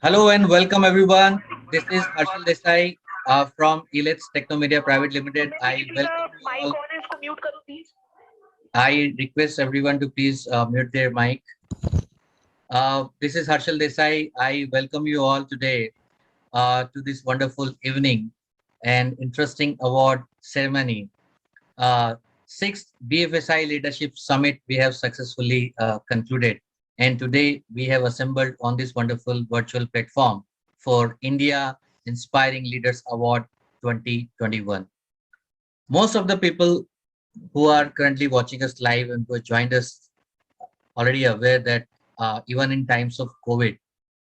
Hello and welcome everyone. This is Harshal Desai from Elit's Technomedia Private Limited. I welcome you all. I request everyone to please mute their mic. This is Harshal Desai. I welcome you all today to this wonderful evening and interesting award ceremony. Uh, Sixth BFSI Leadership Summit we have successfully concluded. And today we have assembled on this wonderful virtual platform for India Inspiring Leaders Award 2021. Most of the people who are currently watching us live and who have joined us already aware that even in times of COVID,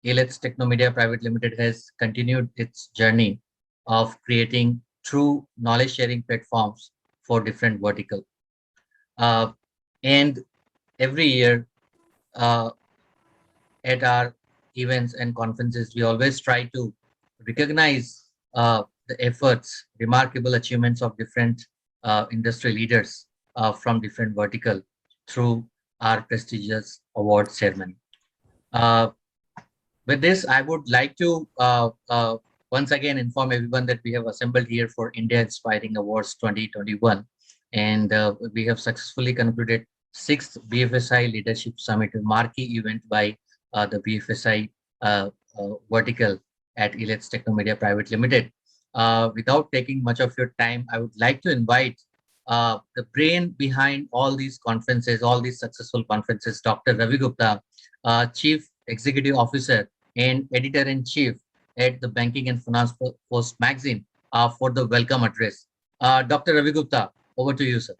ALET's Technomedia Private Limited has continued its journey of creating true knowledge sharing platforms for different vertical. Uh, and every year uh, at our events and conferences, we always try to recognize the efforts, remarkable achievements of different industry leaders from different vertical through our prestigious award ceremony. Uh, with this, I would like to once again inform everyone that we have assembled here for India Inspiring Awards 2021, and we have successfully concluded sixth BFSI Leadership Summit, a marquee event by the BFSI vertical at Elit's Technomedia Private Limited. Without taking much of your time, I would like to invite the brain behind all these conferences, all these successful conferences, Dr. Ravi Gupta, Chief Executive Officer and Editor-in-Chief at the Banking and Finance Post magazine for the welcome address. Dr. Ravi Gupta, over to you, sir.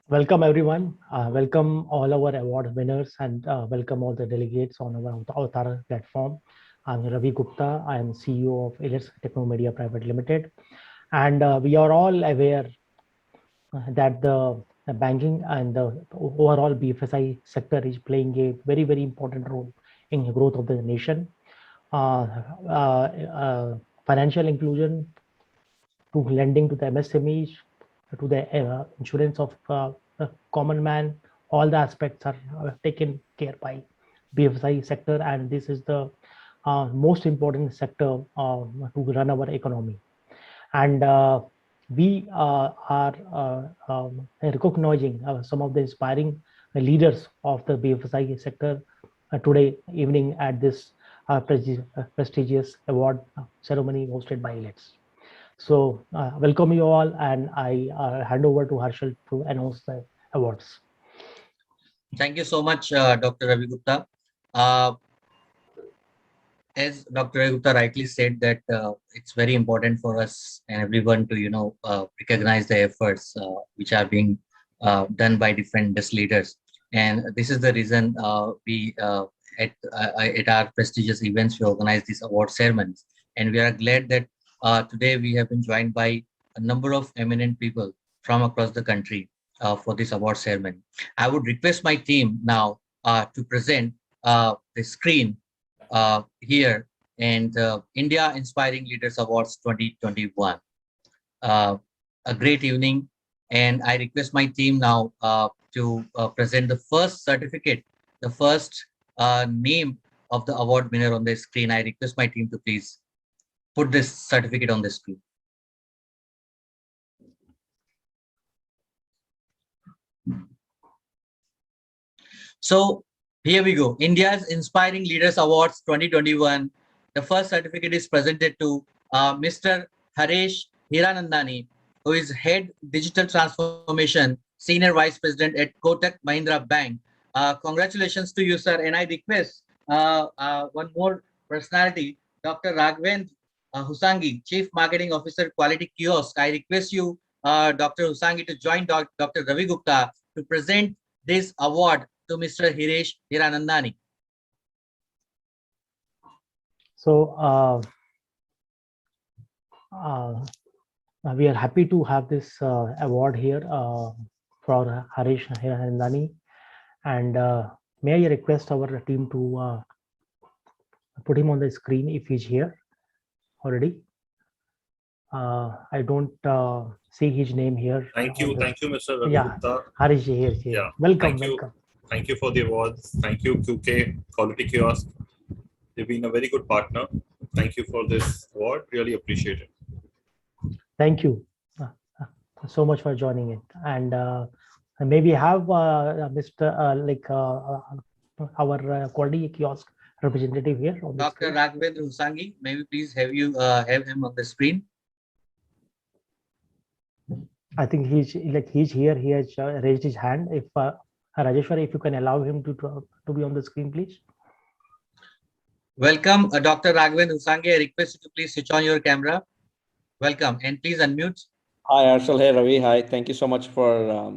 Welcome everyone. Welcome all our award winners and welcome all the delegates on our Avatar platform. I'm Ravi Gupta. I am CEO of Elit's Technomedia Private Limited. And we are all aware that the banking and the overall BFSI sector is playing a very, very important role in the growth of the nation. Financial inclusion to lending to the MSMEs, to the insurance of the common man, all the aspects are taken care by BFSI sector, and this is the most important sector to run our economy. And we are recognizing some of the inspiring leaders of the BFSI sector today evening at this prestigious award ceremony hosted by Elit's. So welcome you all, and I hand over to Harshal to announce the awards. Thank you so much, Dr. Ravi Gupta. As Dr. Ravi Gupta rightly said that it's very important for us and everyone to, recognize the efforts which are being done by different industry leaders. And this is the reason we at our prestigious events, we organize these award ceremonies. And we are glad that today we have been joined by a number of eminent people from across the country for this award ceremony. I would request my team now to present the screen here and India Inspiring Leaders Awards 2021. A great evening, and I request my team now to present the first certificate, the first name of the award winner on the screen. I request my team to please put this certificate on the screen. So here we go. India's Inspiring Leaders Awards 2021. The first certificate is presented to Mr. Haresh Hiranandani, who is Head Digital Transformation, Senior Vice President at Kotak Mahindra Bank. Congratulations to you, sir. And I request one more personality, Dr. Raghavendra Husangi, Chief Marketing Officer, Quality Kiosk. I request you, Dr. Husangi, to join Dr. Ravi Gupta to present this award to Mr. Haresh Hiranandani. So we are happy to have this award here for Haresh Hiranandani, and may I request our team to put him on the screen if he's here already. I don't see his name here. Thank you, Mr. Ravi Yeah, Gupta. Harish here. Yeah, welcome, thank you. welcome. Thank you for the awards. Thank you, QK, Quality Kiosk, They've been a very good partner. Thank you for this award. Really appreciate it. Thank you so much for joining it. And maybe have Mr. our quality kiosk representative here on the Dr. screen. Raghavendra Husangi, may we please have you have him on the screen? I think he's here. He has raised his hand. If Rajeshwari, if you can allow him to be on the screen, please. Welcome, Dr. Raghavendra Husangi. I request you to please switch on your camera. Welcome, and please unmute. Hi, Arshal. Hey, Ravi. Hi. Thank you so much for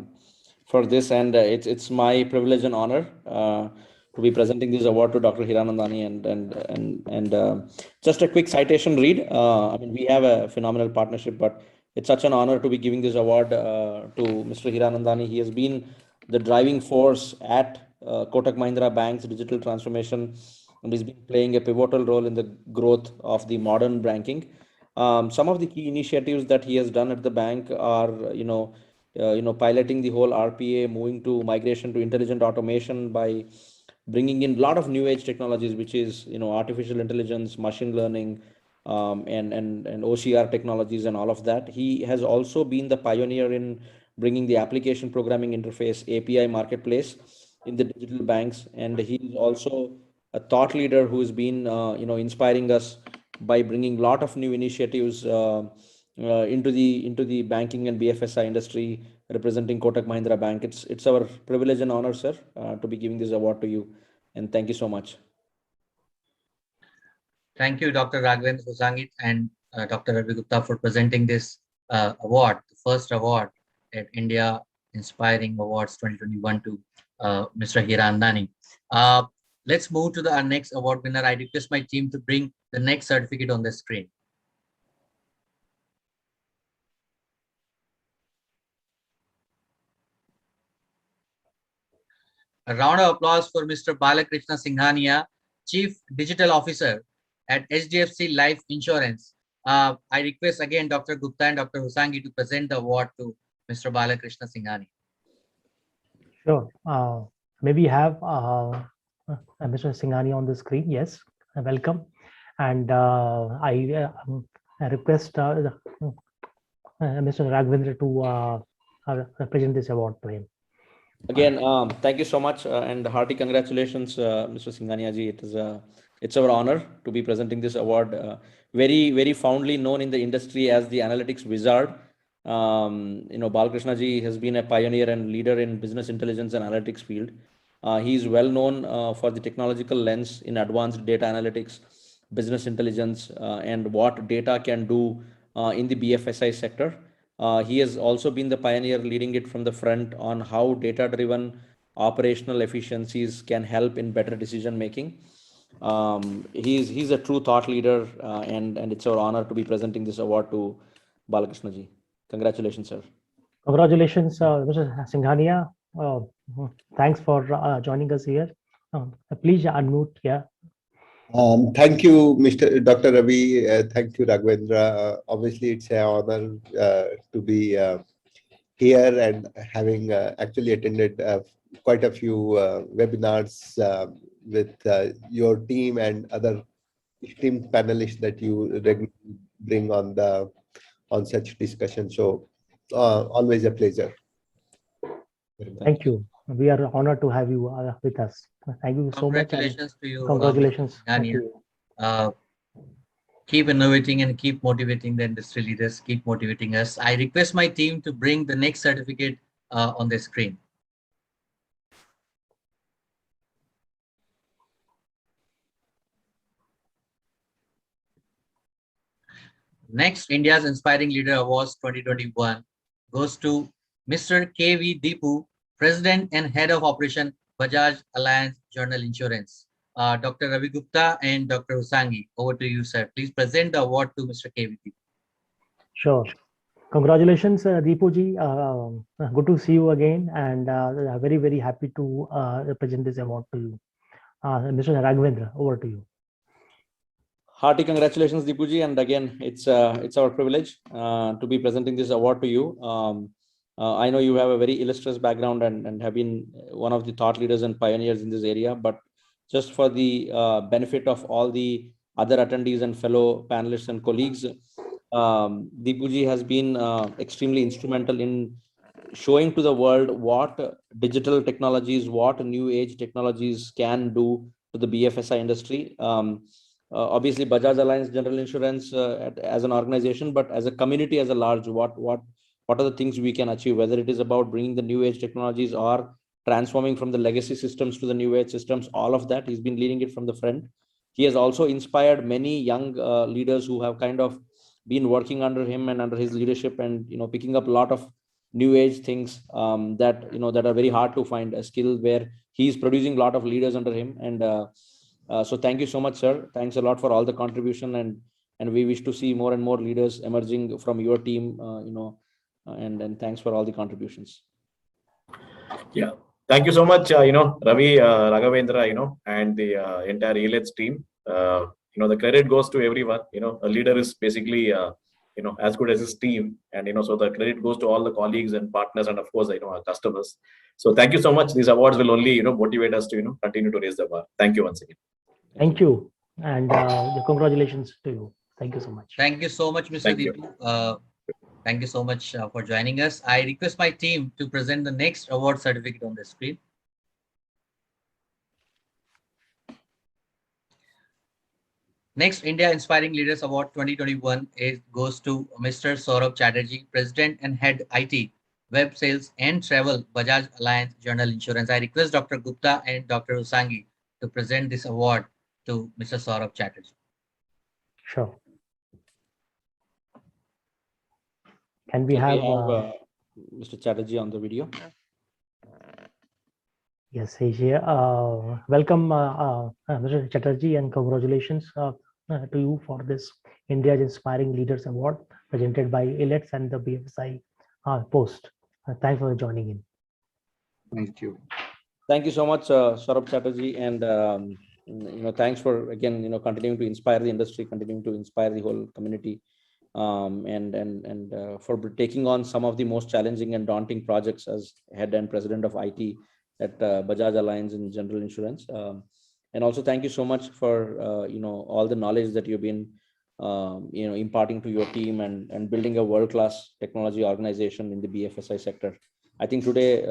this, and it's my privilege and honor to be presenting this award to Dr. Hiranandani. And just a quick citation read. I mean, we have a phenomenal partnership, but it's such an honor to be giving this award to Mr. Hiranandani. He has been the driving force at Kotak Mahindra Bank's digital transformation, and he's been playing a pivotal role in the growth of the modern banking. Some of the key initiatives that he has done at the bank are, piloting the whole RPA, moving to migration to intelligent automation by bringing in a lot of new age technologies, which is, artificial intelligence, machine learning, and OCR technologies and all of that. He has also been the pioneer in bringing the application programming interface API marketplace in the digital banks, and he is also a thought leader who has been, inspiring us by bringing a lot of new initiatives into the banking and BFSI industry, representing Kotak Mahindra Bank. It's our privilege and honor, sir, to be giving this award to you, and thank you so much. Thank you, Dr. Raghavendra Husangi and Dr. Ravi Gupta for presenting this award, the first award at India Inspiring Awards 2021 to Mr. Hiranandani. Let's move to our next award winner. I request my team to bring the next certificate on the screen. A round of applause for Mr. Balakrishna Singhania, Chief Digital Officer at HDFC Life Insurance. I request again Dr. Gupta and Dr. Husangi to present the award to Mr. Balakrishna Singhania. Sure. Maybe have Mr. Singhania on the screen. Yes, welcome. And I request Mr. Raghavendra to present this award to him. Again, thank you so much, and hearty congratulations, Mr. Singhania ji. It's our honor to be presenting this award. Very, very fondly known in the industry as the analytics wizard. Balakrishna ji has been a pioneer and leader in business intelligence and analytics field. He is well known for the technological lens in advanced data analytics, business intelligence, and what data can do in the BFSI sector. He has also been the pioneer leading it from the front on how data-driven operational efficiencies can help in better decision making. He's a true thought leader, and it's our honor to be presenting this award to Balakrishna ji. Congratulations, sir. Congratulations, Mr. Singhania. Thanks for joining us here. Please unmute. Yeah. Thank you, Dr. Ravi. Thank you, Raghavendra. Obviously, it's an honor to be here and having actually attended quite a few webinars with your team and other esteemed panelists that you regularly bring on such discussions. So, always a pleasure. Thank you. We are honored to have you with us. Thank you so much. Congratulations to you. Congratulations. Keep innovating and keep motivating the industry leaders. Keep motivating us. I request my team to bring the next certificate on the screen. Next, India's Inspiring Leader Awards 2021 goes to Mr. K.V. Deepu, President and Head of Operation Bajaj Allianz General Insurance. Dr. Ravi Gupta and Dr. Husangi, over to you, sir. Please present the award to Mr. K.V. Deepu. Sure. Congratulations, Deepu ji. Good to see you again, and very, very happy to present this award to you. Mr. Raghavendra, over to you. Hearty congratulations, Deepu ji, and again, it's our privilege to be presenting this award to you. I know you have a very illustrious background and have been one of the thought leaders and pioneers in this area, but just for the benefit of all the other attendees and fellow panelists and colleagues, Deepuji has been extremely instrumental in showing to the world what digital technologies, what new age technologies can do to the BFSI industry. Obviously, Bajaj Allianz General Insurance as an organization, but as a community as a large, what are the things we can achieve, whether it is about bringing the new age technologies or transforming from the legacy systems to the new age systems, all of that, he's been leading it from the front. He has also inspired many young leaders who have kind of been working under him and under his leadership, and picking up a lot of new age things that that are very hard to find, a skill where he's producing a lot of leaders under him. And so thank you so much, sir. Thanks a lot for all the contribution, and we wish to see more and more leaders emerging from your team, and thanks for all the contributions. Yeah, thank you so much, Ravi, Raghavendra, and the entire ELH team. The credit goes to everyone. A leader is basically, as good as his team, and so the credit goes to all the colleagues and partners, and of course, our customers. So thank you so much. These awards will only, motivate us to, continue to raise the bar. Thank you once again. Thank you, and congratulations to you. Thank you so much. Thank you so much, Mr. Thank you. Deepu. Thank you so much for joining us. I request my team to present the next award certificate on the screen. Next, India Inspiring Leaders Award 2021 goes to Mr. Saurabh Chatterjee, President and Head IT, Web Sales and Travel, Bajaj Allianz General Insurance. I request Dr. Gupta and Dr. Usangi to present this award to Mr. Saurabh Chatterjee. Sure. Can we have Mr. Chatterjee on the video? Yes, he's here. Welcome, Mr. Chatterjee, and congratulations to you for this India's Inspiring Leaders Award presented by ELH and the BFSI Post. Thanks for joining in. Thank you. Thank you so much, Saurabh Chatterjee, and thanks for again continuing to inspire the industry, continuing to inspire the whole community, and for taking on some of the most challenging and daunting projects as head and president of IT at Bajaj Allianz in General Insurance. And also thank you so much for all the knowledge that you've been imparting to your team and building a world-class technology organization in the BFSI sector. I think today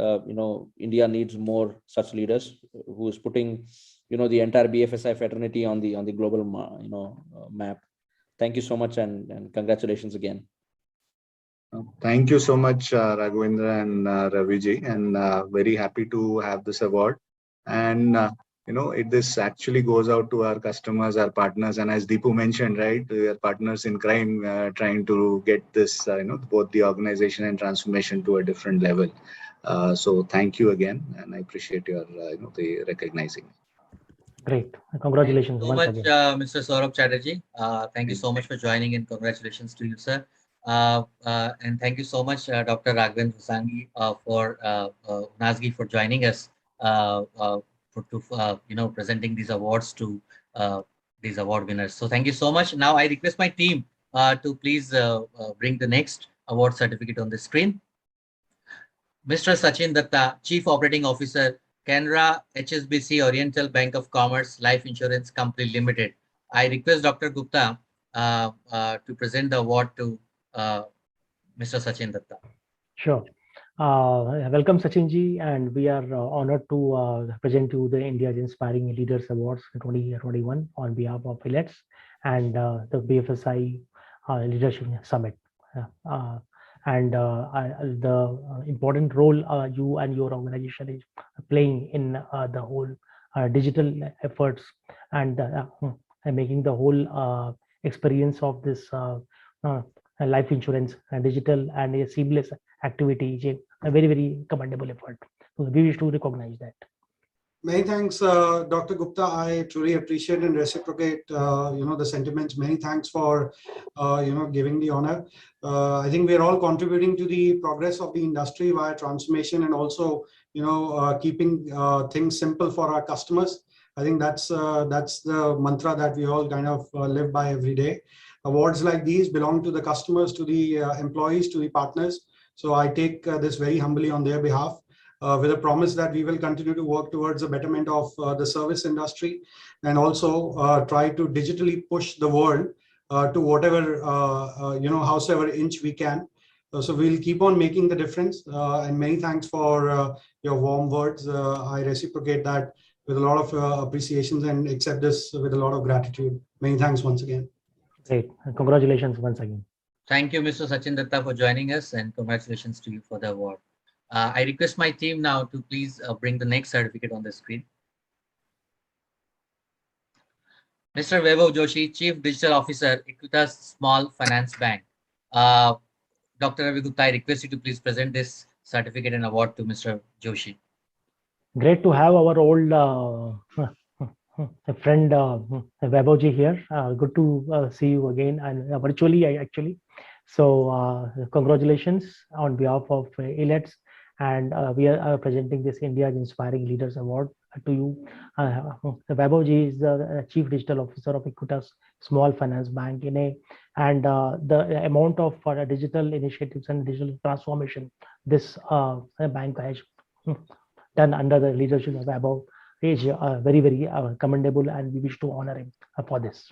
India needs more such leaders who is putting the entire BFSI fraternity on the global map. Thank you so much, and congratulations again. Thank you so much, Raghavendra and Raviji, and very happy to have this award. And this actually goes out to our customers, our partners, and as Deepu mentioned, right, we are partners in crime, trying to get this, both the organization and transformation to a different level. So thank you again, and I appreciate your, the recognizing. Great. Congratulations Thank you so once much, again. Mr. Saurabh Chatterjee. Thank you so much for joining, and congratulations to you, sir. And thank you so much, Dr. Raghavendra Usangi, for Unazgi for joining us for presenting these awards to these award winners. So thank you so much. Now I request my team to please bring the next award certificate on the screen. Mr. Sachin Datta, Chief Operating Officer, Canara HSBC Oriental Bank of Commerce Life Insurance Company Limited. I request Dr. Gupta to present the award to Mr. Sachin Datta. Sure. Welcome, Sachinji, and we are honored to present you the India's Inspiring Leaders Awards 2021 on behalf of ELH and the BFSI Leadership Summit. And the important role you and your organization is playing in the whole digital efforts and making the whole experience of this life insurance digital and a seamless activity is a very, very commendable effort. So we wish to recognize that. Many thanks, Dr. Gupta. I truly appreciate and reciprocate, the sentiments. Many thanks for, giving the honor. I think we are all contributing to the progress of the industry via transformation and also, keeping things simple for our customers. I think that's the mantra that we all kind of live by every day. Awards like these belong to the customers, to the employees, to the partners. So I take this very humbly on their behalf. with a promise that we will continue to work towards the betterment of the service industry, and also try to digitally push the world to whatever, howsoever inch we can. So we'll keep on making the difference. And many thanks for your warm words. I reciprocate that with a lot of appreciations and accept this with a lot of gratitude. Many thanks once again. Great. And congratulations once again. Thank you, Mr. Sachin Datta, for joining us, and congratulations to you for the award. I request my team now to please bring the next certificate on the screen. Mr. Vaibhav Joshi, Chief Digital Officer, Equitas Small Finance Bank. Dr. Ravi Gupta, I request you to please present this certificate and award to Mr. Joshi. Great to have our old friend Vaibhavji here. Good to see you again, and virtually actually. So congratulations on behalf of ILETS, and we are presenting this India's Inspiring Leaders Award to you. Vaibhavji is the Chief Digital Officer of Equitas Small Finance Bank and the amount of digital initiatives and digital transformation this bank has done under the leadership of Vaibhav is very, very commendable, and we wish to honor him for this.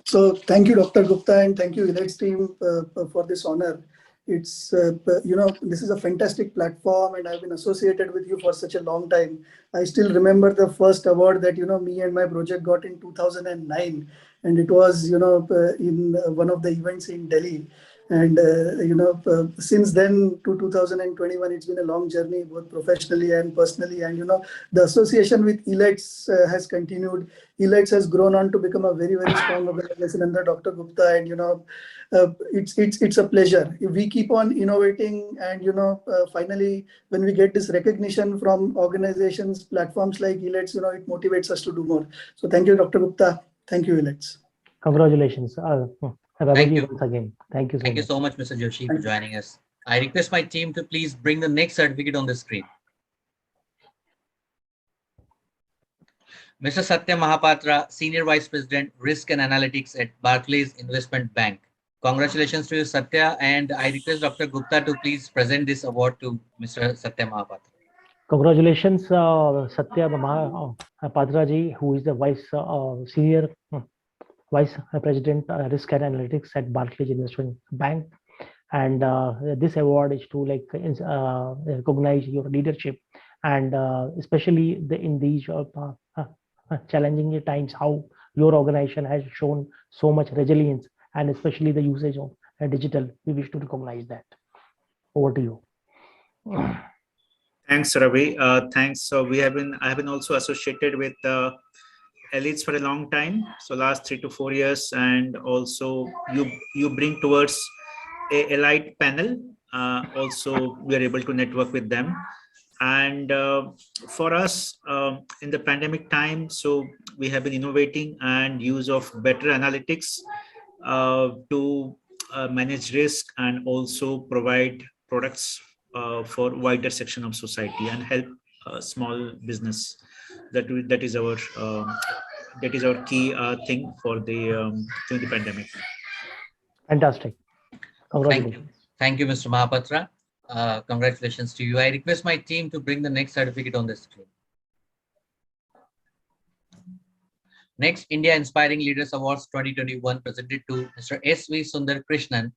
So thank you, Dr. Gupta, and thank you, ILETS team, for this honor. It's, this is a fantastic platform, and I've been associated with you for such a long time. I still remember the first award that, me and my project got in 2009, and it was, in one of the events in Delhi. And, since then to 2021, it's been a long journey, both professionally and personally. And, the association with ILETS has continued. ILETS has grown on to become a very, very strong organization under Dr. Gupta. And, it's a pleasure. We keep on innovating. And, finally, when we get this recognition from organizations, platforms like ILETS, it motivates us to do more. So thank you, Dr. Gupta. Thank you, ILETS. Congratulations. Thank you. Once again. Thank you so much. Thank you so much, Mr. Joshi, for joining us. I request my team to please bring the next certificate on the screen. Mr. Satya Mahapatra, Senior Vice President, Risk and Analytics at Barclays Investment Bank. Congratulations to you, Satya, and I request Dr. Gupta to please present this award to Mr. Satya Mahapatra. Congratulations, Satya Mahapatra ji, who is the Senior Vice President, Risk and Analytics at Barclays Investment Bank. And this award is to recognize your leadership, and especially in these challenging times, how your organization has shown so much resilience, and especially the usage of digital. We wish to recognize that. Over to you. Thanks, Ravi. Thanks. So I have been also associated with ILETS for a long time, so last 3 to 4 years, and also you bring towards a light panel. Also, we are able to network with them, and for us in the pandemic time, so we have been innovating and use of better analytics to manage risk and also provide products for wider section of society and help small business. That is our key thing for the during the pandemic. Fantastic. Congratulations. Thank you, Mr. Mahapatra. Congratulations to you. I request my team to bring the next certificate on the screen. Next, India Inspiring Leaders Awards 2021 presented to Mr. S.V. Sundar Krishnan,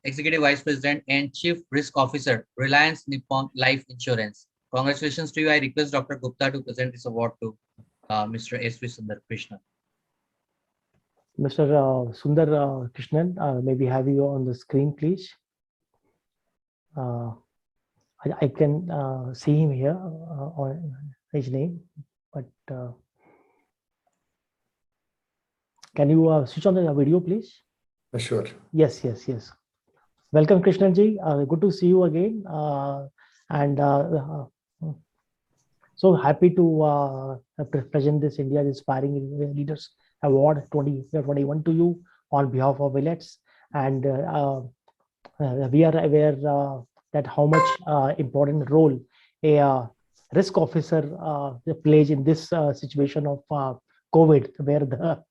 Executive Vice President and Chief Risk Officer, Reliance Nippon Life Insurance. Congratulations to you. I request Dr. Gupta to present this award to Mr. S.V. Sundar Krishnan. Mr. Sundar Krishnan, may we have you on the screen, please? I can see him here on his name, but can you switch on the video, please? Sure. Yes. Welcome, Krishnanji. Good to see you again. And so happy to present this India's Inspiring Leaders Award 2021 to you on behalf of ILETS. And we are aware that how much important role a risk officer plays in this situation of COVID, where the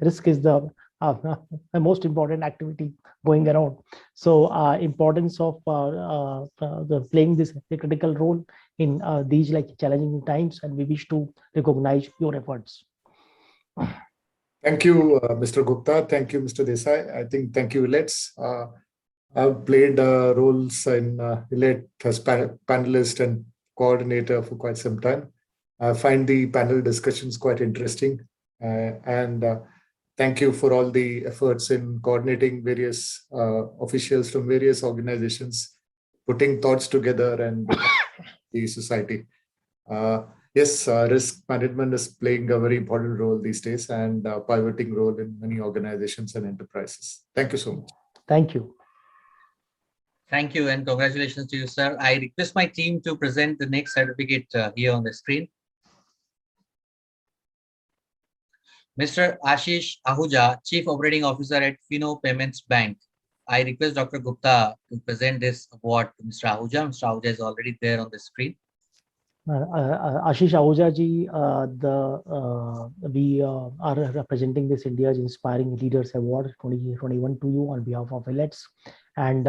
risk is the the most important activity going around. So importance of the playing this critical role in these like challenging times, and we wish to recognize your efforts. Thank you, Mr. Gupta. Thank you, Mr. Desai. I think thank you, Let's. I've played roles in Elite as panelist and coordinator for quite some time. I find the panel discussions quite interesting. And thank you for all the efforts in coordinating various officials from various organizations, putting thoughts together and the society. Yes, risk management is playing a very important role these days and a pivoting role in many organizations and enterprises. Thank you so much. Thank you. Thank you and congratulations to you, sir. I request my team to present the next certificate here on the screen. Mr. Ashish Ahuja, Chief Operating Officer at Fino Payments Bank. I request Dr. Gupta to present this award to Mr. Ahuja. Mr. Ahuja is already there on the screen. Ashish Ahuja ji, we are representing this India's Inspiring Leaders Award 2021 to you on behalf of Elites. And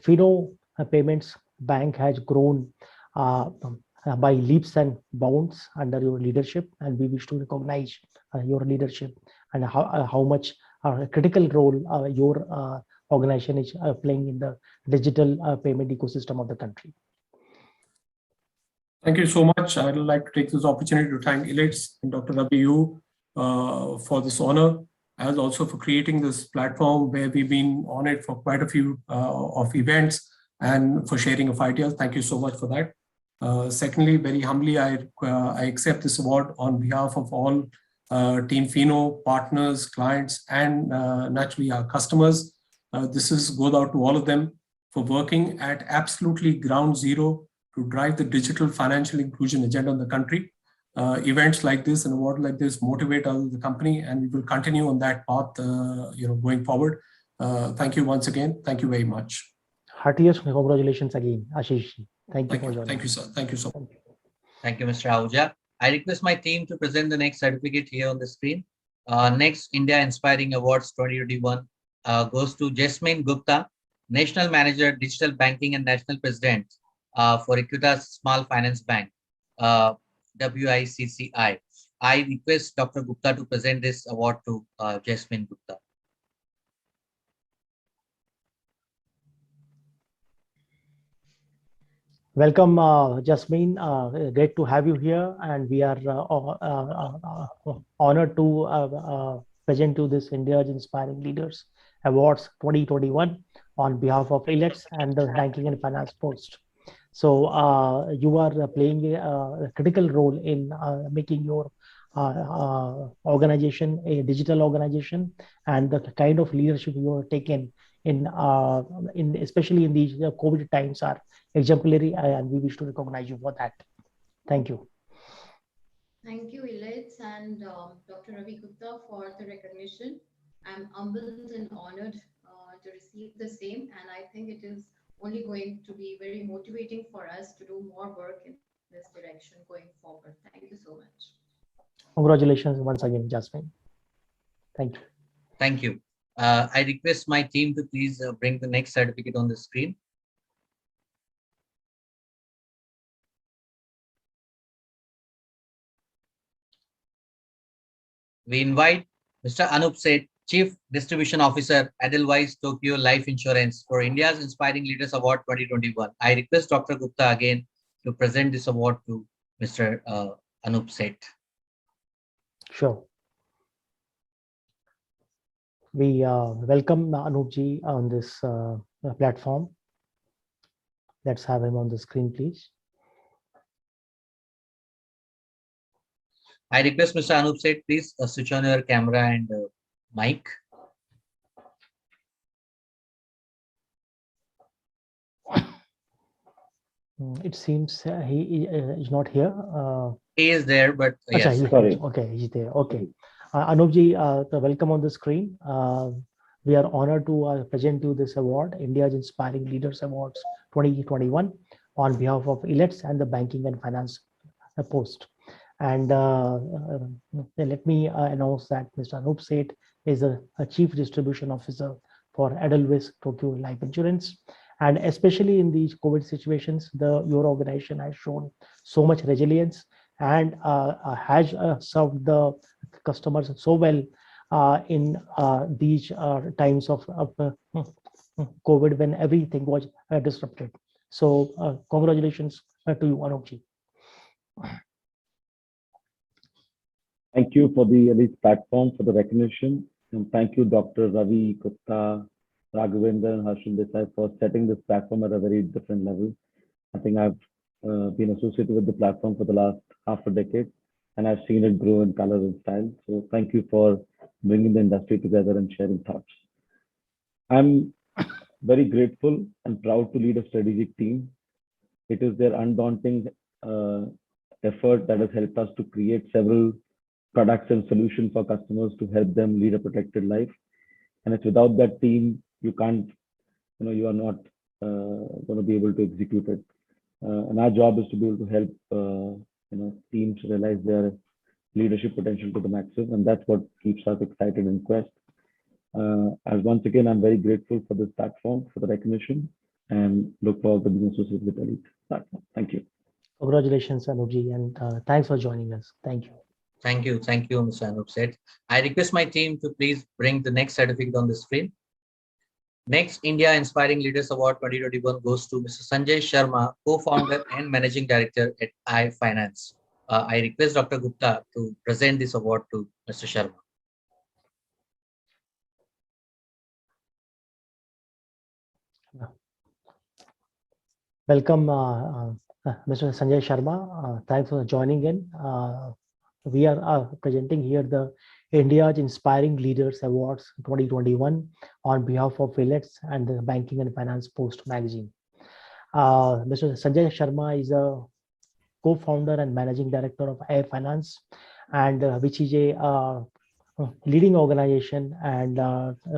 Fino Payments Bank has grown by leaps and bounds under your leadership, and we wish to recognize your leadership and how much critical role your organization is playing in the digital payment ecosystem of the country. Thank you so much. I'd like to take this opportunity to thank Elites and Dr. Ravi for this honor, as also for creating this platform where we've been on it for quite a few of events and for sharing of ideas. Thank you so much for that. Secondly, very humbly, I accept this award on behalf of all Team Fino partners, clients, and naturally our customers. This goes out to all of them for working at absolutely ground zero to drive the digital financial inclusion agenda in the country. Events like this and award like this motivate the company, and we will continue on that path going forward. Thank you once again. Thank you very much. Heartiest congratulations again, Ashish. Thank you for joining. Thank you, sir. Thank you so much. Thank you, Mr. Ahuja. I request my team to present the next certificate here on the screen. Next India Inspiring Awards 2021 goes to Jasmine Gupta, National Manager, Digital Banking and National President for Equitas Small Finance Bank, WICCI. I request Dr. Gupta to present this award to Jasmine Gupta. Welcome, Jasmine. Great to have you here, and we are honored to present to this India's Inspiring Leaders Awards 2021 on behalf of Elites and the Banking and Finance Post. So you are playing a critical role in making your organization a digital organization, and the kind of leadership you are taking in especially in these COVID times are exemplary, and we wish to recognize you for that. Thank you. Thank you, Elites and Dr. Ravi Gupta for the recognition. I'm humbled and honored to receive the same, and I think it is only going to be very motivating for us to do more work in this direction going forward. Thank you so much. Congratulations once again, Jasmine. Thank you. Thank you. I request my team to please bring the next certificate on the screen. We invite Mr. Anup Seth, Chief Distribution Officer, Edelweiss Tokyo Life Insurance for India's Inspiring Leaders Award 2021. I request Dr. Gupta again to present this award to Mr. Anup Seth. Sure. We welcome Anupji on this platform. Let's have him on the screen, please. I request Mr. Anup Seth, please switch on your camera and mic. It seems he is not here. He is there, but yes. Okay, he's there. Okay. Anupji, welcome on the screen. We are honored to present you this award, India's Inspiring Leaders Awards 2021, on behalf of Elites and the Banking and Finance Post. And let me announce that Mr. Anup Seth is a Chief Distribution Officer for Edelweiss Tokyo Life Insurance. And especially in these COVID situations, your organization has shown so much resilience and has served the customers so well in these times of COVID when everything was disrupted. So congratulations to you, Anupji. Thank you for the Elite platform for the recognition. And thank you, Dr. Ravi Gupta, Raghavendra, and Harshal Desai for setting this platform at a very different level. I think I've been associated with the platform for the last half a decade, and I've seen it grow in color and style. So thank you for bringing the industry together and sharing thoughts. I'm very grateful and proud to lead a strategic team. It is their undaunting effort that has helped us to create several products and solutions for customers to help them lead a protected life. And it's without that team, you can't, you are not going to be able to execute it. And our job is to be able to help, teams realize their leadership potential to the maximum. And that's what keeps us excited in Quest. As once again, I'm very grateful for this platform, for the recognition, and look forward to being associated with the Elite platform. Thank you. Congratulations, Anupji, and thanks for joining us. Thank you. Thank you, Mr. Anup Seth. I request my team to please bring the next certificate on the screen. Next India Inspiring Leaders Award 2021 goes to Mr. Sanjay Sharma, co-founder and managing director at iFinance. I request Dr. Gupta to present this award to Mr. Sharma. Welcome, Mr. Sanjay Sharma. Thanks for joining in. We are presenting here the India's Inspiring Leaders Awards 2021 on behalf of Willets and the Banking and Finance Post magazine. Mr. Sanjay Sharma is a co-founder and managing director of iFinance, and which is a leading organization and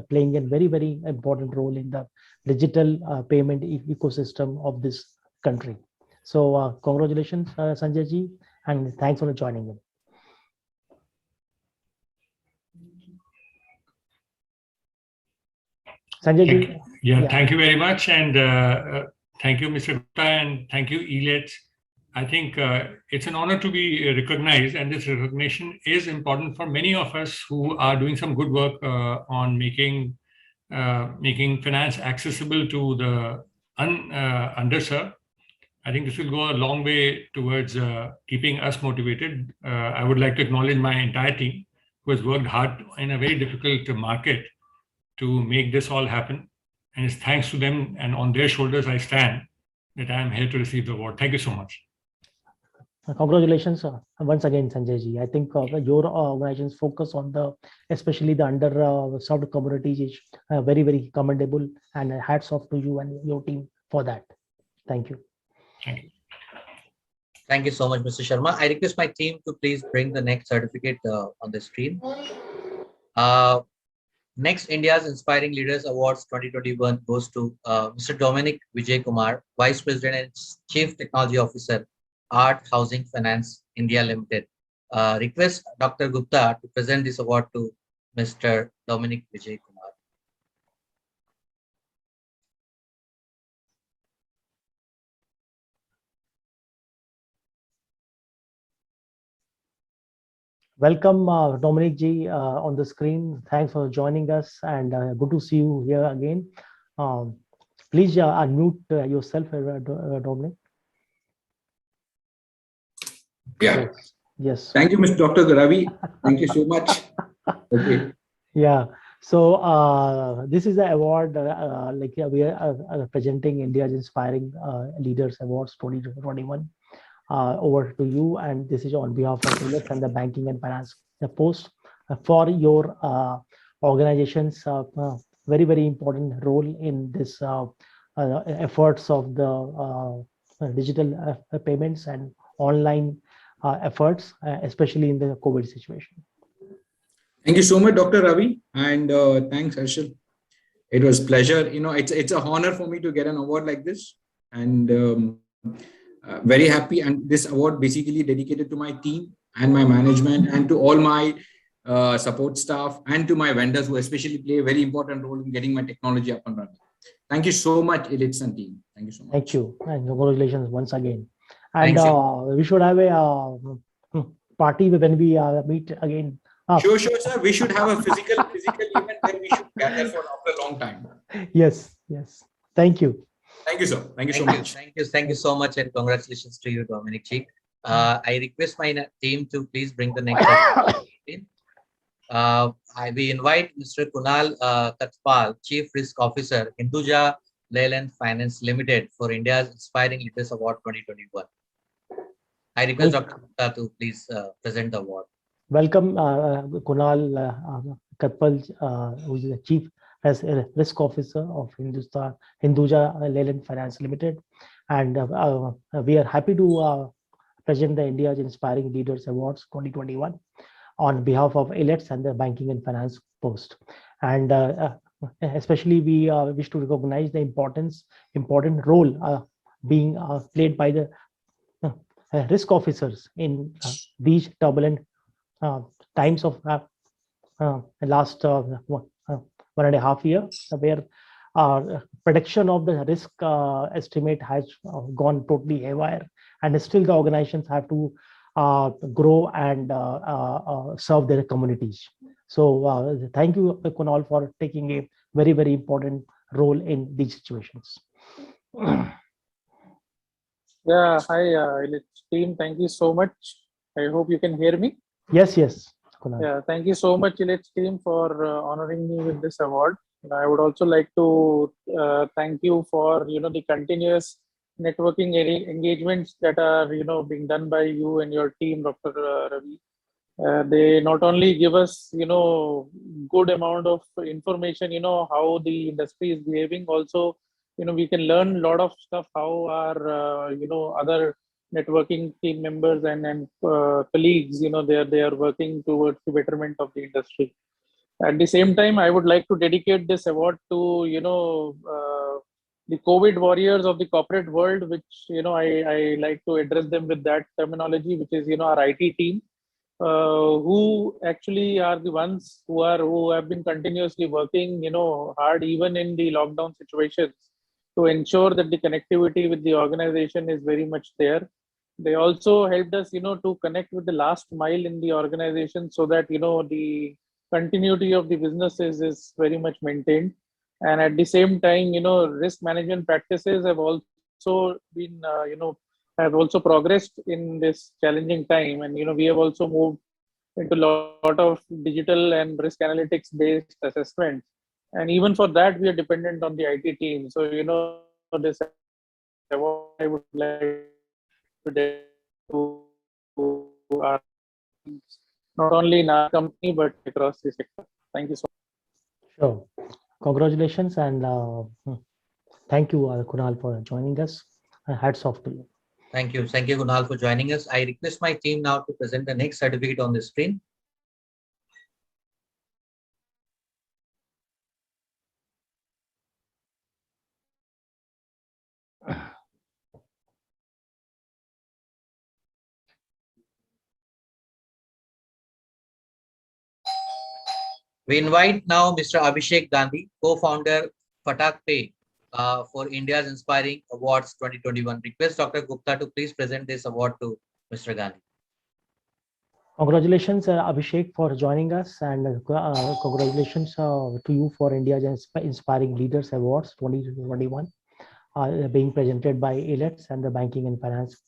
playing a very, very important role in the digital payment ecosystem of this country. So congratulations, Sanjay ji, and thanks for joining in. Sanjay ji. Yeah, thank you very much. And thank you, Mr. Gupta, and thank you, ELET. I think it's an honor to be recognized, and this recognition is important for many of us who are doing some good work on making finance accessible to the underserved. I think this will go a long way towards keeping us motivated. I would like to acknowledge my entire team who has worked hard in a very difficult market to make this all happen. And it's thanks to them and on their shoulders I stand that I am here to receive the award. Thank you so much. Congratulations once again, Sanjay ji. I think your organization's focus on especially the underserved communities is very, very commendable, and hats off to you and your team for that. Thank you. Thank you. Thank you so much, Mr. Sharma. I request my team to please bring the next certificate on the screen. Next India's Inspiring Leaders Awards 2021 goes to Mr. Dominic Vijay Kumar, Vice President and Chief Technology Officer, Art Housing Finance India Limited. Request Dr. Gupta to present this award to Mr. Dominic Vijay Kumar. Welcome, Dominic ji, on the screen. Thanks for joining us, and good to see you here again. Please unmute yourself, Dominic. Yeah. Yes. Thank you, Mr. Dr. Ravi. Thank you so much. Okay. Yeah. So this is the award we are presenting India's Inspiring Leaders Awards 2021. Over to you, and this is on behalf of Willets and the Banking and Finance Post for your organization's very, very important role in this efforts of the digital payments and online efforts, especially in the COVID situation. Thank you so much, Dr. Ravi, and thanks, Harshal. It was a pleasure. It's an honor for me to get an award like this, and very happy. And this award basically dedicated to my team and my management and to all my support staff, and to my vendors who especially play a very important role in getting my technology up and running. Thank you so much, Elites and team. Thank you so much. Thank you, and congratulations once again. And Thanks, Elites. we should have a party when we meet again. Sure, sir. We should have a physical event where we should gather for after a long time. Yes, yes. Thank you. Thank you, sir. Thank you so much. Thank you so much, and congratulations to you, Dominic G. I request my team to please bring the next. We invite Mr. Kunal Katpal, Chief Risk Officer, Hinduja Leyland Finance Limited, for India's Inspiring Leaders Award 2021. I request Dr. Gupta to please present the award. Welcome, Kunal Katpal, who is the Chief Risk Officer of Hinduja Leyland Finance Limited. And we are happy to present the India's Inspiring Leaders Awards 2021 on behalf of ILETS and the Banking and Finance Post. And especially we wish to recognize the important role being played by the risk officers in these turbulent times of last 1.5 years, where prediction of the risk estimate has gone totally haywire, and still the organizations have to grow and serve their communities. So thank you, Kunal, for taking a very, very important role in these situations. Yeah, hi, team. Thank you so much. I hope you can hear me. Yes, yes. Kunal. Yeah, thank you so much, team, for honoring me with this award. I would also like to thank you for the continuous networking engagements that are being done by you and your team, Dr. Ravi. They not only give us good amount of information, how the industry is behaving. Also, we can learn a lot of stuff how our other networking team members and colleagues they are working towards the betterment of the industry. At the same time, I would like to dedicate this award to the COVID warriors of the corporate world, which I like to address them with that terminology, which is our IT team, who actually are the ones who have been continuously working hard even in the lockdown situations to ensure that the connectivity with the organization is very much there. They also helped us to connect with the last mile in the organization, so that the continuity of the businesses is very much maintained. And at the same time, risk management practices have also been have also progressed in this challenging time. And we have also moved into a lot of digital and risk analytics based assessments. And even for that, we are dependent on the IT team. So this award I would like to our teams, not only in our company but across the sector. Thank you so much. Sure. Congratulations, and thank you, Kunal, for joining us. Hats off to you. Thank you, Kunal, for joining us. I request my team now to present the next certificate on the screen. We invite now Mr. Abhishek Gandhi, co-founder Fatak Pay, for India's Inspiring Awards 2021. Request Dr. Gupta to please present this award to Mr. Gandhi. Congratulations, Abhishek, for joining us, and congratulations to you for India's Inspiring Leaders Awards 2021, being presented by ILETS and the Banking and Finance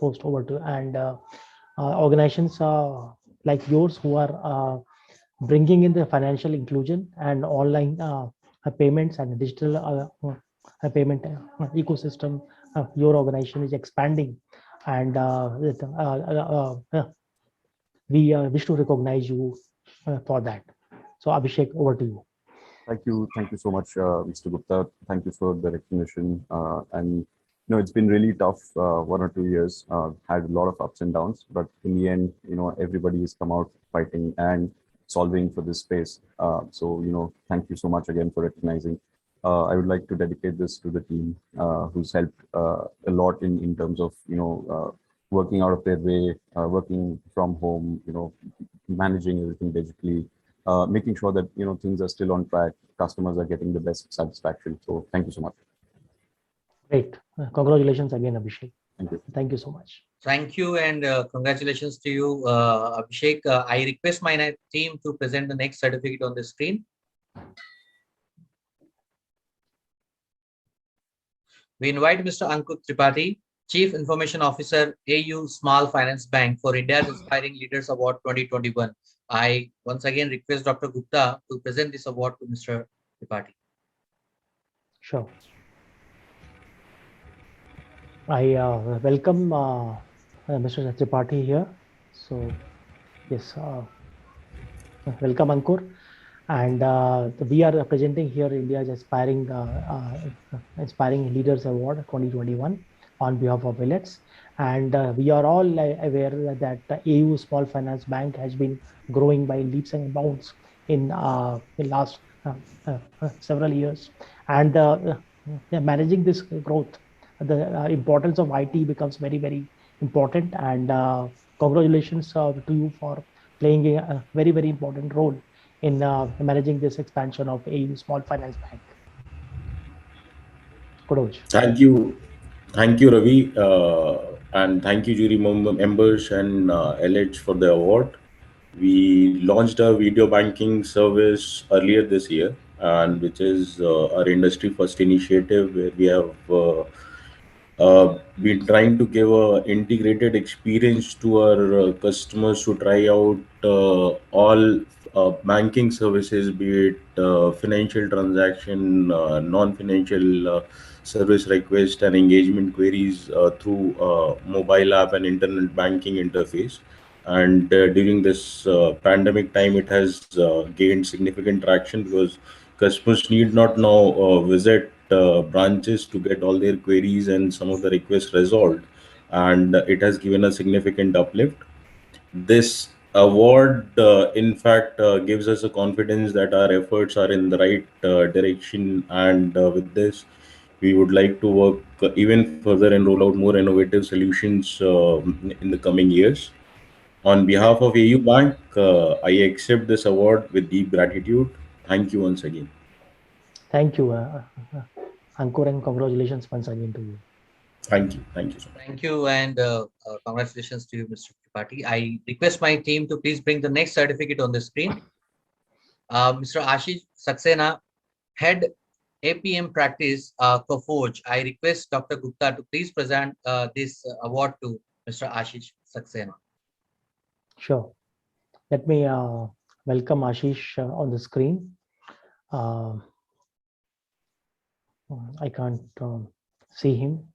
Post over to, and organizations like yours who are bringing in the financial inclusion and online payments and digital payment ecosystem. Your organization is expanding, and we wish to recognize you for that. So Abhishek, over to you. Thank you so much, Mr. Gupta. Thank you for the recognition. And it's been really tough 1 or 2 years. Had a lot of ups and downs, but in the end, everybody has come out fighting and solving for this space. So thank you so much again for recognizing. I would like to dedicate this to the team who's helped a lot in terms of working out of their way, working from home, managing everything digitally, making sure that things are still on track, customers are getting the best satisfaction. So thank you so much. Great. Congratulations again, Abhishek. Thank you. Thank you so much. Thank you and congratulations to you, Abhishek. I request my team to present the next certificate on the screen. We invite Mr. Ankur Tripathi, Chief Information Officer, AU Small Finance Bank for India's Inspiring Leaders Award 2021. I once again request Dr. Gupta to present this award to Mr. Tripathi. Sure. I welcome Mr. Tripathi here. So, yes, welcome Ankur. And we are presenting here India's Inspiring Leaders Award 2021 on behalf of Illets. And we are all aware that AU Small Finance Bank has been growing by leaps and bounds in the last several years. And managing this growth, the importance of IT becomes very, very important. And congratulations to you for playing a very, very important role in managing this expansion of AU Small Finance Bank. Kudoj. Thank you, Ravi, and thank you, jury members and LH for the award. We launched a video banking service earlier this year, and which is our industry first initiative where we have been trying to give a integrated experience to our customers to try out all banking services, be it financial transaction, non-financial service request and engagement queries through mobile app and internet banking interface. And during this pandemic time, it has gained significant traction because customers need not now visit branches to get all their queries and some of the requests resolved, and it has given a significant uplift. This award, in fact, gives us a confidence that our efforts are in the right direction, and with this, we would like to work even further and roll out more innovative solutions in the coming years. On behalf of AU Bank, I accept this award with deep gratitude. Thank you once again. Thank you, Ankur, and congratulations once again to you. Thank you. Thank you so much. Thank you and congratulations to you, Mr. Tripathi. I request my team to please bring the next certificate on the screen. Mr. Ashish Saxena, Head APM Practice, Coforge. I request Dr. Gupta to please present this award to Mr. Ashish Saxena. Sure. Let me welcome Ashish on the screen. I can't see him.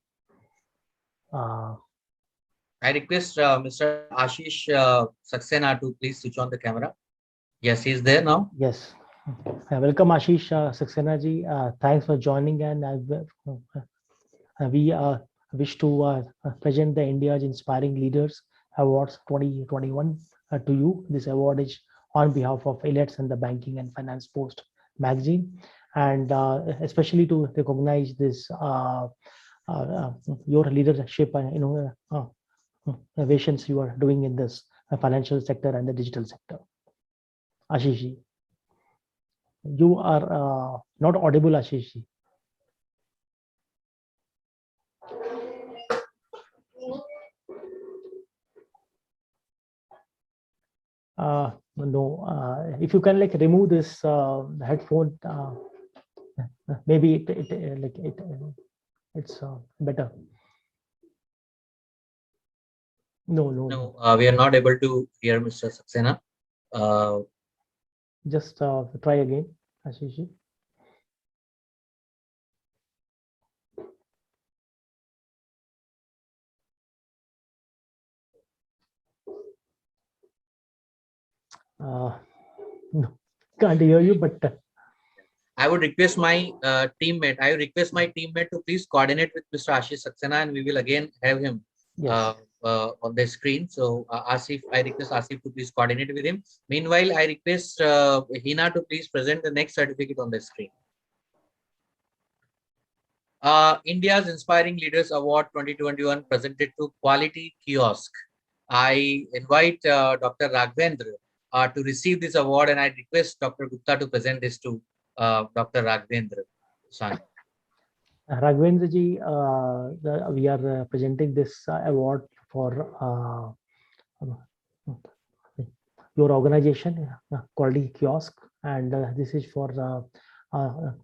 I request Mr. Ashish Saxena to please switch on the camera. Yes, he's there now. Yes. Welcome Ashish Saxena ji. Thanks for joining, and we wish to present the India's Inspiring Leaders Awards 2021 to you. This award is on behalf of Illets and the Banking and Finance Post magazine, and especially to recognize this your leadership and innovations you are doing in this financial sector and the digital sector. Ashish ji, you are not audible, Ashish ji. No, if you can remove this headphone, maybe it's better. No. We are not able to hear Mr. Saxena. Just try again, Ashish ji. No, can't hear you, but I would request my teammate. I would request my teammate to please coordinate with Mr. Ashish Saxena, and we will again have him on the screen. So Asif, I request Asif to please coordinate with him. Meanwhile, I request Hina to please present the next certificate on the screen. India's Inspiring Leaders Award 2021 presented to Quality Kiosk. I invite Dr. Raghavendra to receive this award, and I request Dr. Gupta to present this to Dr. Raghavendra Sani. Raghavendra ji, we are presenting this award for your organization, Quality Kiosk, and this is for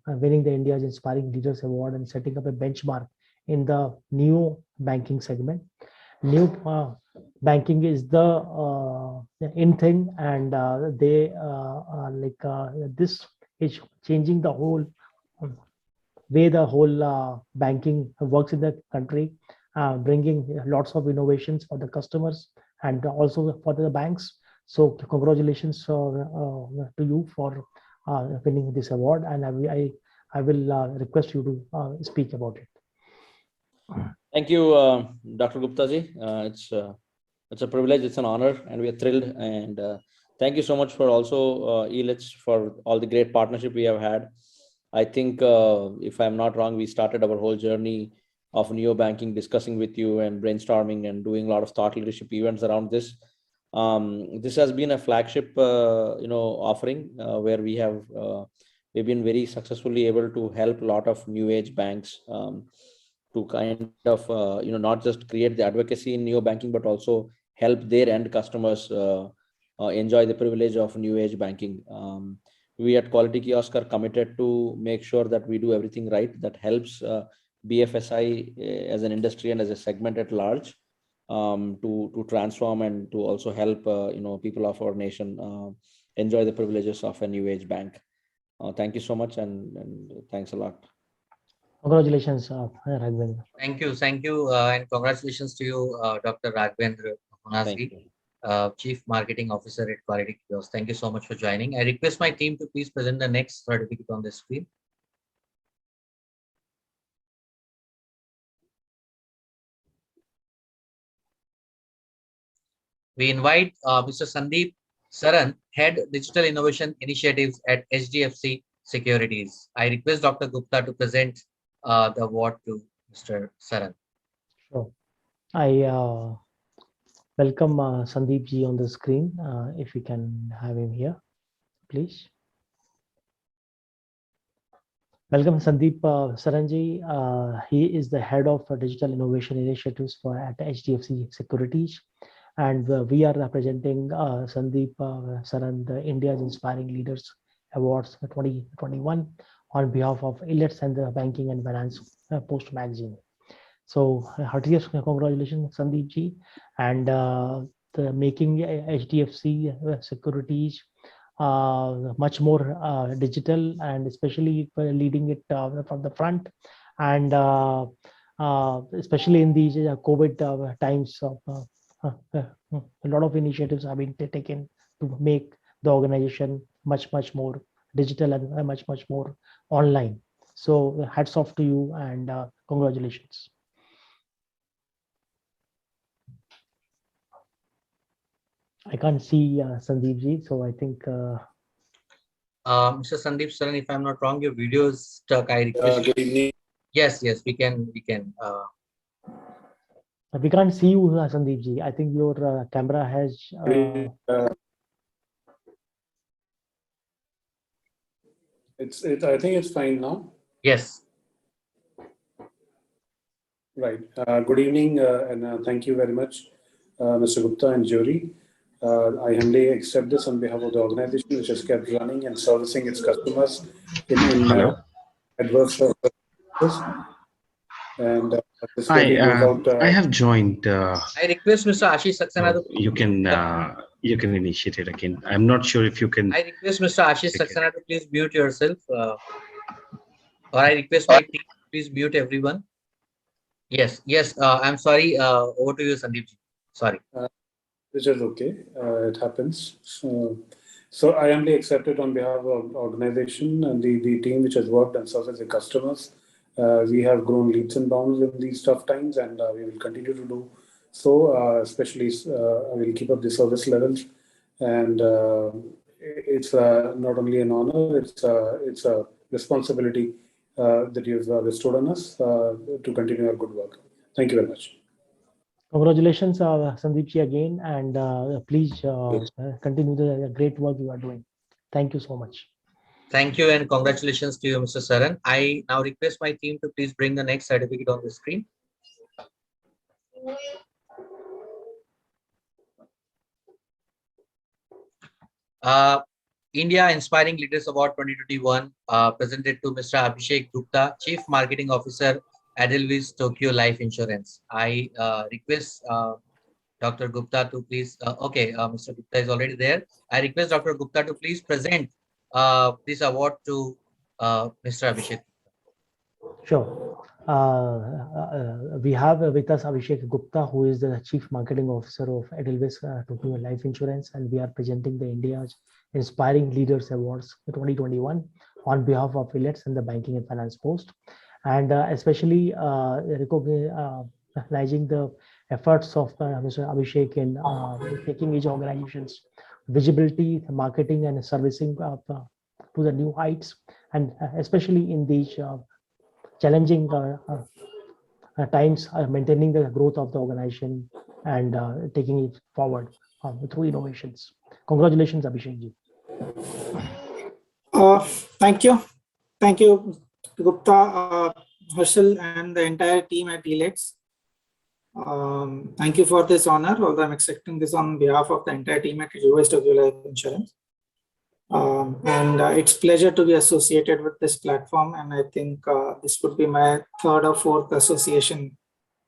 winning the India's Inspiring Leaders Award and setting up a benchmark in the new banking segment. New banking is the in thing, and this is changing the whole way the whole banking works in the country, bringing lots of innovations for the customers and also for the banks. So congratulations to you for winning this award, and I will request you to speak about it. Thank you, Dr. Gupta ji. It's a privilege, it's an honor, and we are thrilled. And thank you so much for also ELITS for all the great partnership we have had. I think, if I'm not wrong, we started our whole journey of neobanking discussing with you and brainstorming and doing a lot of thought leadership events around this. This has been a flagship, offering where we've been very successfully able to help a lot of new age banks to kind of, not just create the advocacy in neobanking, but also help their end customers enjoy the privilege of new age banking. We at Quality Kiosk are committed to make sure that we do everything right that helps BFSI as an industry and as a segment at large to transform and to also help people of our nation enjoy the privileges of a new age bank. Thank you so much, and thanks a lot. Congratulations, Raghavendra. Thank you, and congratulations to you, Dr. Raghavendra Honasgi, Chief Marketing Officer at Quality Kiosk. Thank you so much for joining. I request my team to please present the next certificate on the screen. We invite Mr. Sandeep Saran, Head Digital Innovation Initiatives at HDFC Securities. I request Dr. Gupta to present the award to Mr. Saran. Sure. I welcome Sandeep ji on the screen. If we can have him here, please. Welcome, Sandeep Saranji. He is the head of Digital Innovation Initiatives at HDFC Securities. And we are representing Sandeep Saran, the India's Inspiring Leaders Awards 2021 on behalf of ELITS and the Banking and Finance Post magazine. So heartiest congratulations, Sandeep ji, and the making HDFC Securities much more digital, and especially leading it from the front, and especially in these COVID times. A lot of initiatives have been taken to make the organization much more digital and much more online. So hats off to you, and congratulations. I can't see Sandeep ji, so I think Mr. Sandeep Saran, if I'm not wrong, your video is stuck. I request. Good evening. Yes, we can. We can't see you, Sandeep ji. I think your camera has. I think it's fine now. Yes. Right. Good evening, and thank you very much, Mr. Gupta and jury. I humbly accept this on behalf of the organization, which has kept running and servicing its customers in adverse circumstances. And this goes out. I have joined. I request Mr. Ashish Saxena. You can initiate it again. I'm not sure if you can. I request Mr. Ashish Saxena to please mute yourself, or I request my team to please mute everyone. Yes. I'm sorry. Over to you, Sandeep ji. Sorry. Which is okay. It happens. So I humbly accept it on behalf of the organization and the team which has worked and served the customers. We have grown leaps and bounds in these tough times, and we will continue to do so. Especially, I will keep up the service levels, and it's not only an honor; it's a responsibility that you've bestowed on us to continue our good work. Thank you very much. Congratulations, Sandeep ji again, and please continue the great work you are doing. Thank you so much. Thank you and congratulations to you, Mr. Saran. I now request my team to please bring the next certificate on the screen. India Inspiring Leaders Award 2021 presented to Mr. Abhishek Gupta, Chief Marketing Officer, Edelweiss Tokyo Life Insurance. I request Dr. Gupta to please, Mr. Gupta is already there. I request Dr. Gupta to please present this award to Mr. Abhishek. Sure. We have with us Abhishek Gupta, who is the Chief Marketing Officer of Edelweiss Tokyo Life Insurance, and we are presenting the India's Inspiring Leaders Awards 2021 on behalf of Elites and the Banking and Finance Post, and especially recognizing the efforts of Mr. Abhishek in taking each organization's visibility, marketing, and servicing to the new heights, and especially in these challenging times, maintaining the growth of the organization and taking it forward through innovations. Congratulations, Abhishek ji. Thank you. Thank you, Gupta, Harshal, and the entire team at Elites. Thank you for this honor, although I'm accepting this on behalf of the entire team at Edelweiss Tokyo Life Insurance. It's pleasure to be associated with this platform, and I think this would be my third or fourth association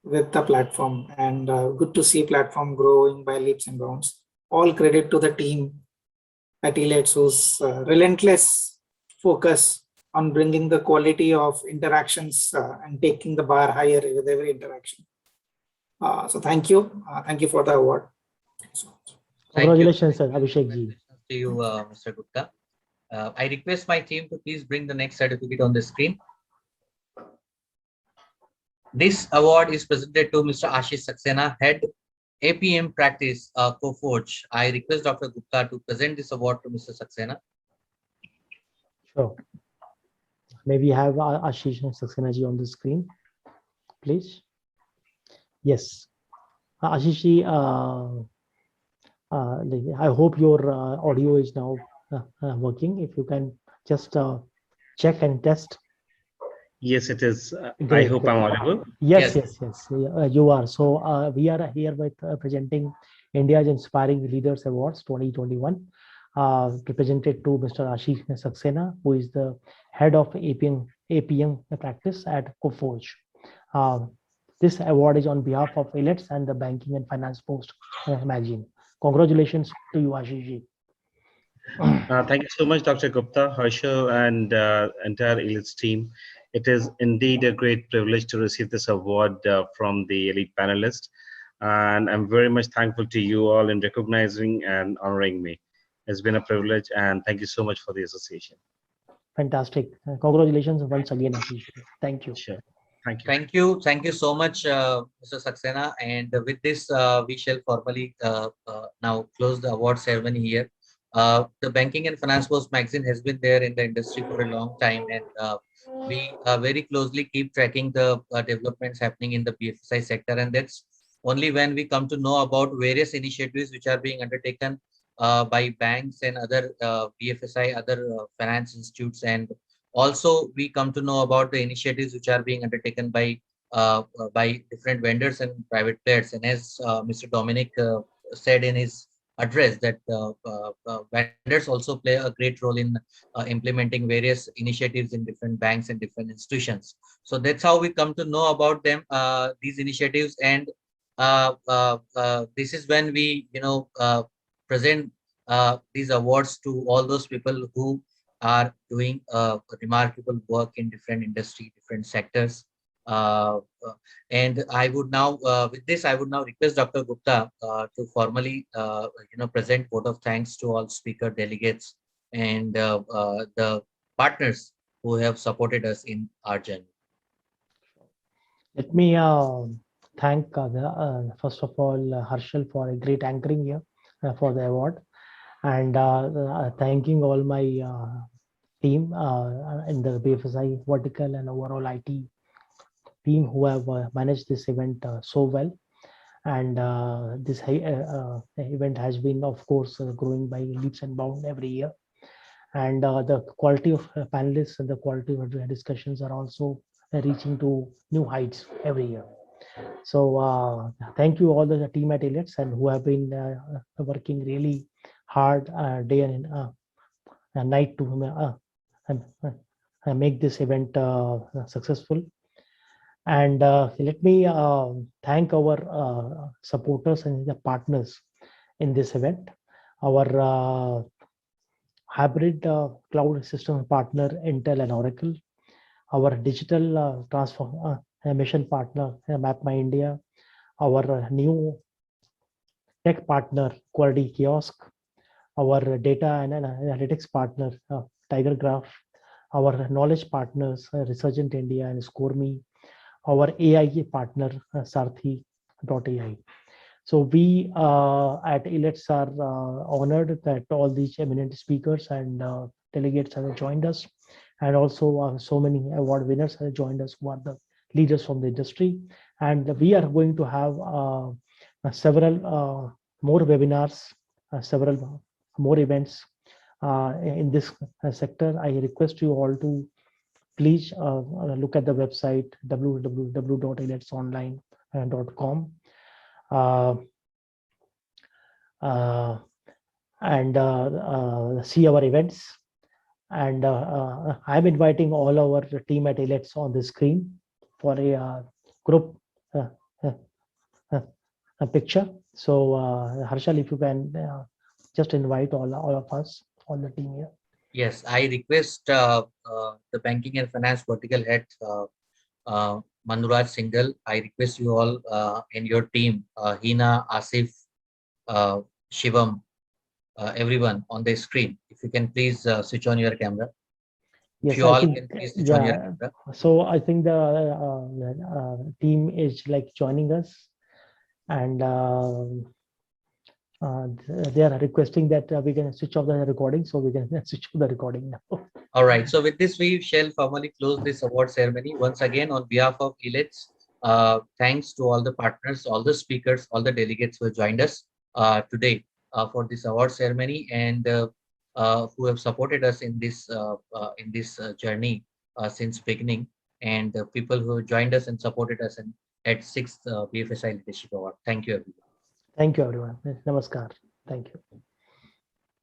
with the platform, and good to see platform growing by leaps and bounds. All credit to the team at Elites, whose relentless focus on bringing the quality of interactions and taking the bar higher with every interaction. So thank you for the award. Congratulations, Abhishek ji. To you, Mr. Gupta. I request my team to please bring the next certificate on the screen. This award is presented to Mr. Ashish Saxena, Head APM Practice, Coforge. I request Dr. Gupta to present this award to Mr. Saxena. Sure. May we have Ashish Saxena ji on the screen, please? Yes. Ashish ji, I hope your audio is now working. If you can just check and test. Yes, it is. Great, I hope great. I'm audible. Yes. You are. So we are here with presenting India's Inspiring Leaders Awards 2021, presented to Mr. Ashish Saxena, who is the head of APM practice at Coforge. This award is on behalf of Elites and the Banking and Finance Post magazine. Congratulations to you, Ashish ji. Thank you so much, Dr. Gupta, Harshal, and entire Elites team. It is indeed a great privilege to receive this award from the elite panelists, and I'm very much thankful to you all in recognizing and honoring me. It's been a privilege, and thank you so much for the association. Fantastic. Congratulations once again, Ashish. Thank you. Sure. Thank you. Thank you so much, Mr. Saxena. And with this, we shall formally now close the award ceremony here. The Banking and Finance Post magazine has been there in the industry for a long time, and we very closely keep tracking the developments happening in the BFSI sector. And that's only when we come to know about various initiatives which are being undertaken by banks and other BFSI, other finance institutes, and also we come to know about the initiatives which are being undertaken by different vendors and private players. And as Mr. Dominic said in his address, that vendors also play a great role in implementing various initiatives in different banks and different institutions. So that's how we come to know about them, these initiatives, and this is when we present these awards to all those people who are doing remarkable work in different industry, different sectors. And I would now, with this, I would now request Dr. Gupta to formally, present vote of thanks to all speaker delegates and the partners who have supported us in our journey. Let me thank, first of all, Harshal for a great anchoring here for the award, and thanking all my team in the BFSI vertical and overall IT team who have managed this event so well. And this event has been, of course, growing by leaps and bounds every year. And the quality of panelists and the quality of the discussions are also reaching to new heights every year. So thank you all the team at ILETS and who have been working really hard day and night to make this event successful. And let me thank our supporters and the partners in this event. Our hybrid cloud system partner, Intel and Oracle. Our digital transformation partner, MapMyIndia. Our new tech partner, Quality Kiosk. Our data and analytics partner, TigerGraph. Our knowledge partners, Resurgent India and ScoreMe. Our AI partner, Sarthi.ai. So we at ILETS are honored that all these eminent speakers and delegates have joined us, and also so many award winners have joined us who are the leaders from the industry. And we are going to have several more webinars, several more events in this sector. I request you all to please look at the website www.iletsonline.com and see our events. And I'm inviting all our team at ILETS on the screen for a group a picture. So Harshal, if you can just invite all of us, all the team here. Yes, I request the banking and finance vertical head, Manuraj Singhal. I request you all in your team, Hina, Asif, Shivam, everyone on the screen. If you can please switch on your camera. Yes, if you all can please switch on your camera. So I think the team is like joining us, and they are requesting that we can switch off the recording, so we can switch off the recording now. All right. So with this, we shall formally close this award ceremony. Once again, on behalf of ILETS, thanks to all the partners, all the speakers, all the delegates who have joined us today for this award ceremony, and who have supported us in this journey since beginning, and people who joined us and supported us at 6th BFSI Leadership Award. Thank you, everyone. Thank you, everyone. Namaskar. Thank you.